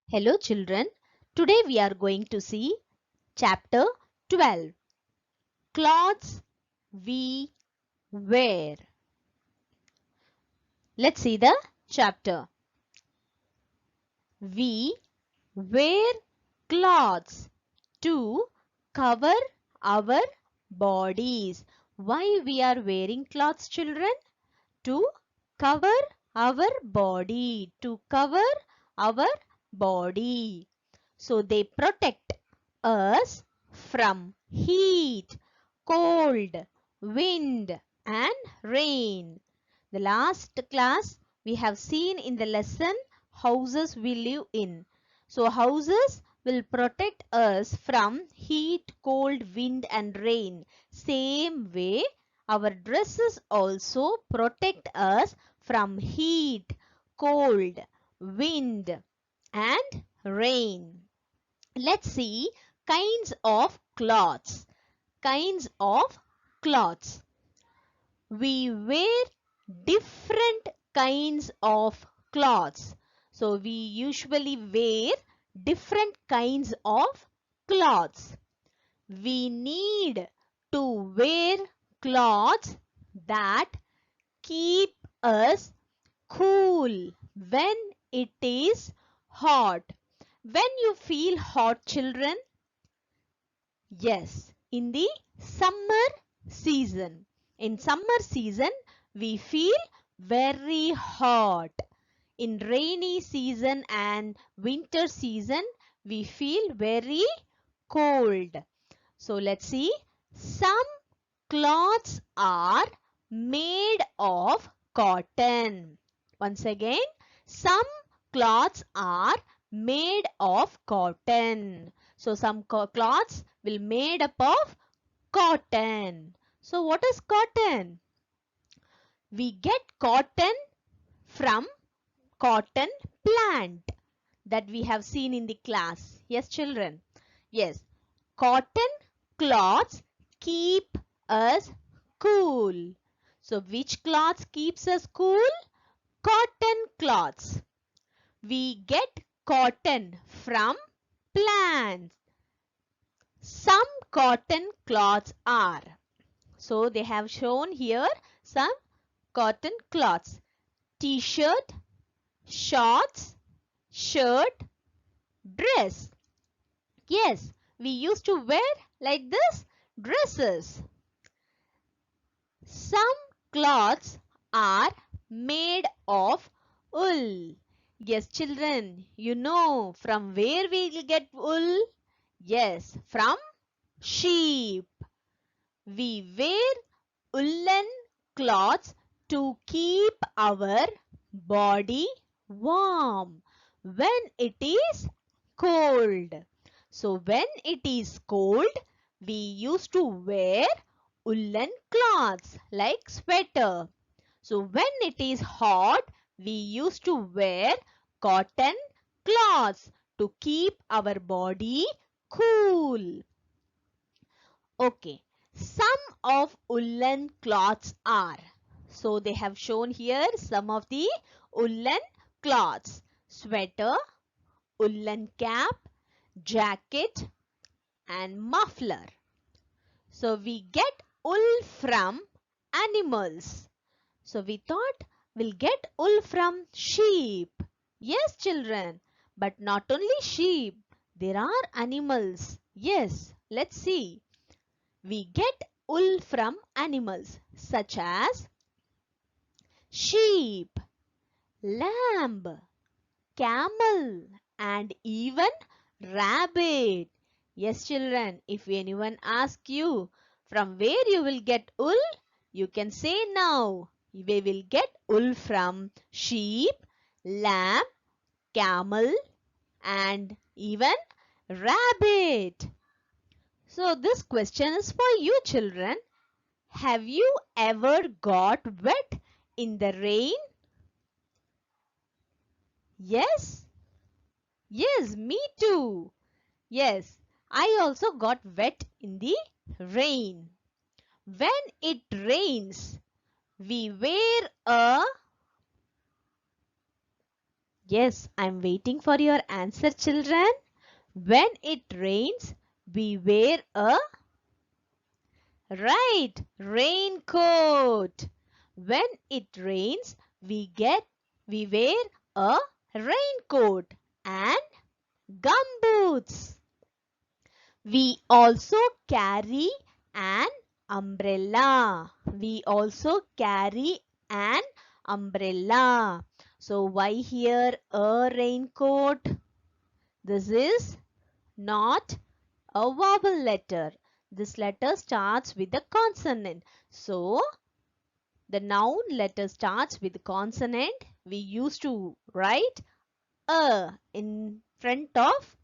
Hello children, today we are going to see chapter 12, Clothes We Wear. Let's see the chapter. We wear clothes to cover our bodies. Why we are wearing clothes, children? To cover our body. To cover our body. So they protect us from heat, cold, wind and rain. The last class we have seen in the lesson houses we live in. So houses will protect us from heat, cold, wind and rain. Same way our dresses also protect us from heat, cold, wind and rain. Let's see kinds of cloths. Kinds of cloths. We wear different kinds of cloths. So we usually wear different kinds of cloths. We need to wear clothes that keep us cool when it is hot. When you feel hot, children, yes, in the summer season. In summer season, we feel very hot. In rainy season and winter season, we feel very cold. So let's see. Some cloths are made of cotton. Once again, some cloths are made of cotton. So some cloths will made up of cotton. So what is cotton? We get cotton from cotton plant that we have seen in the class. Yes, children. Yes, cotton cloths keep us cool. So which cloths keeps us cool? Cotton cloths. We get cotton from plants. Some cotton cloths are. So they have shown here some cotton cloths. T-shirt, shorts, shirt, dress. Yes, we used to wear like this dresses. Some cloths are made of wool. Yes, children, you know from where we will get wool? Yes, from sheep. We wear woolen cloths to keep our body warm when it is cold. So when it is cold, we used to wear woolen cloths like sweater. So when it is hot, we used to wear cotton cloths to keep our body cool. Okay, some of woolen cloths are. So they have shown here some of the woolen cloths. Sweater, woolen cap, jacket and muffler. So we get wool from animals. So we thought we'll get wool from sheep. Yes, children, but not only sheep. There are animals. Yes, let's see. We get wool from animals such as sheep, lamb, camel and even rabbit. Yes, children, if anyone asks you from where you will get wool, you can say now. We will get wool from sheep, lamb, camel and even rabbit. So this question is for you children. Have you ever got wet in the rain? Yes? Yes, me too. Yes, I also got wet in the rain. When it rains, we wear a Yes, I'm waiting for your answer, children. When it rains, we wear a right raincoat. When it rains, we wear a raincoat and gumboots. We also carry an umbrella. We also carry an umbrella. So why here a raincoat? This is not a vowel letter. This letter starts with a consonant. So the noun letter starts with consonant. We used to write a in front of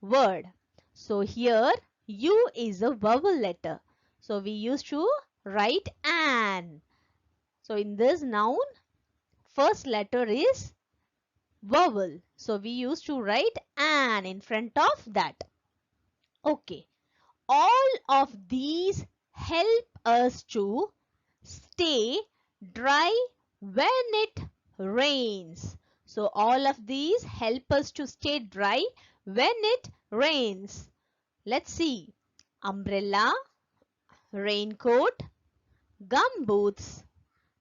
word. So here U is a vowel letter. So we used to write an. So in this noun, first letter is vowel. So we used to write an in front of that. Okay. All of these help us to stay dry when it rains. So all of these help us to stay dry when it rains. Let's see. Umbrella, raincoat, gumboots,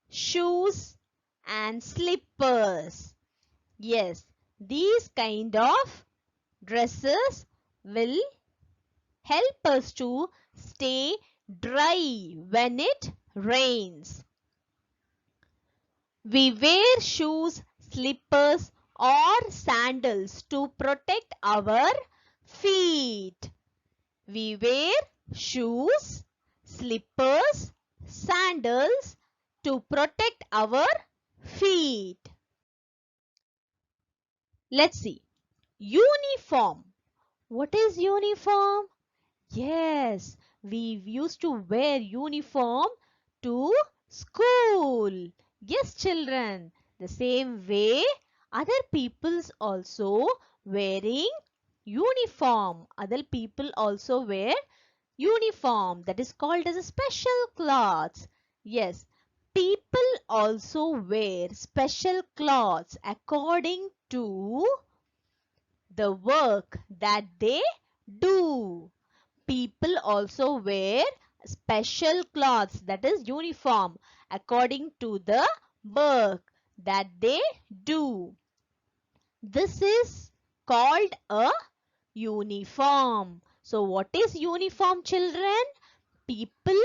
shoes and slippers. Yes, these kind of dresses will help us to stay dry when it rains. We wear shoes, slippers or sandals to protect our feet. We wear shoes, slippers, sandals to protect our feet. Let's see. Uniform. What is uniform? Yes, we used to wear uniform to school. Yes, children. The same way other people's also wearing uniform. Other people also wear uniform, that is called as a special clothes. Yes, people also wear special clothes according to the work that they do. People also wear special clothes, that is uniform, according to the work that they do. This is called a uniform. So what is uniform, children? People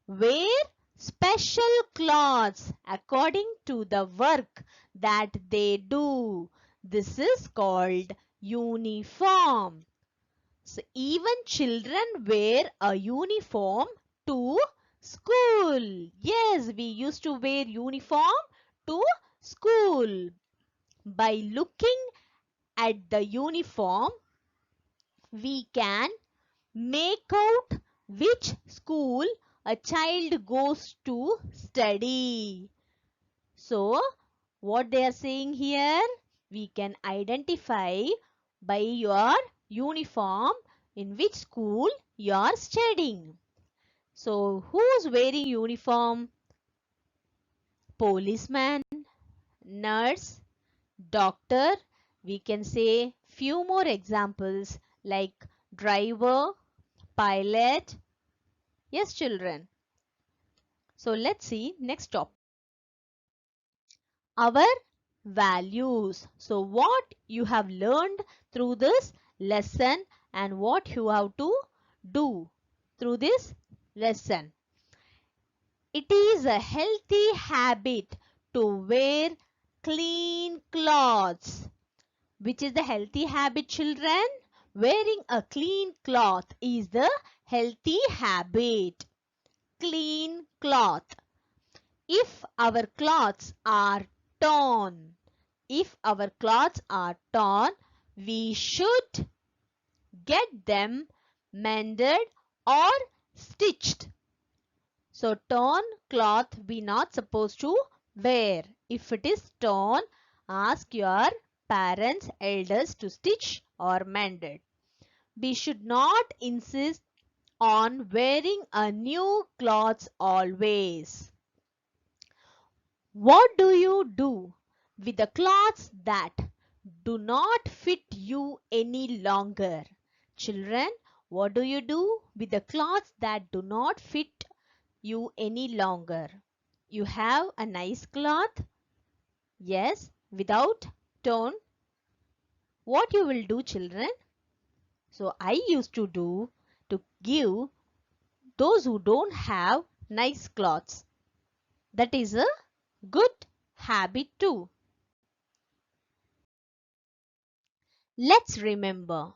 wear special clothes according to the work that they do. This is called uniform. So even children wear a uniform to school. Yes, we used to wear uniform to school. By looking at the uniform, we can make out which school a child goes to study. So, what they are saying here, we can identify by your uniform in which school you are studying. So, who's wearing uniform? Policeman, nurse, doctor. We can say few more examples like driver, pilot. Yes, children. So let's see next topic. Our values. So what you have learned through this lesson and what you have to do through this lesson. It is a healthy habit to wear clean clothes. Which is the healthy habit, children? Wearing a clean cloth is the healthy habit. Clean cloth. If our clothes are torn, we should get them mended or stitched. So torn cloth we not supposed to wear. If it is torn, ask your parents, elders to stitch or mend it. We should not insist on wearing a new clothes always. What do you do with the clothes that do not fit you any longer. Children, what do you do with the clothes that do not fit you any longer? You have a nice cloth? Yes, without torn. What you will do, children? So I used to do to give those who don't have nice clothes. That is a good habit too. Let's remember.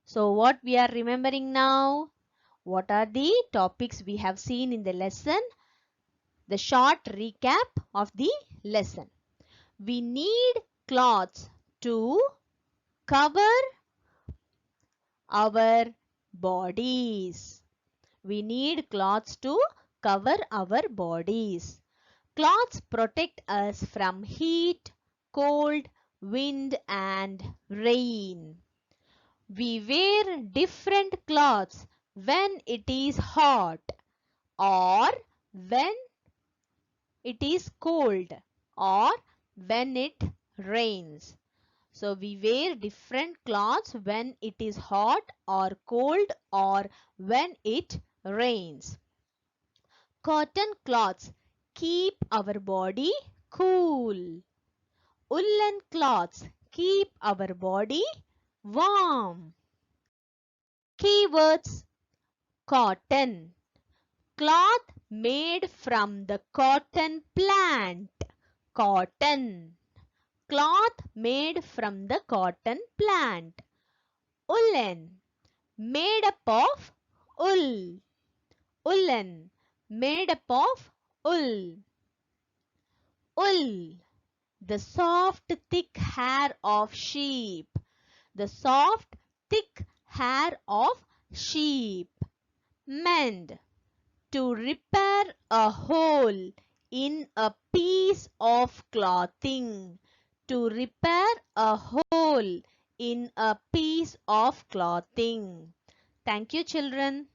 So what we are remembering now? What are the topics we have seen in the lesson? The short recap of the lesson. We need clothes to cover our bodies. We need clothes to cover our bodies. Clothes protect us from heat, cold, wind and rain. We wear different clothes when it is hot or when it is cold or when it rains. So we wear different clothes when it is hot or cold or when it rains. Cotton cloths keep our body cool. Woolen cloths keep our body warm. Keywords: cotton, cloth made from the cotton plant. Cotton, cloth made from the cotton plant. Woolen, made up of wool. Woolen, made up of wool. Wool, the soft thick hair of sheep. The soft thick hair of sheep. Mend, to repair a hole in a piece of clothing. To repair a hole in a piece of clothing. Thank you, children.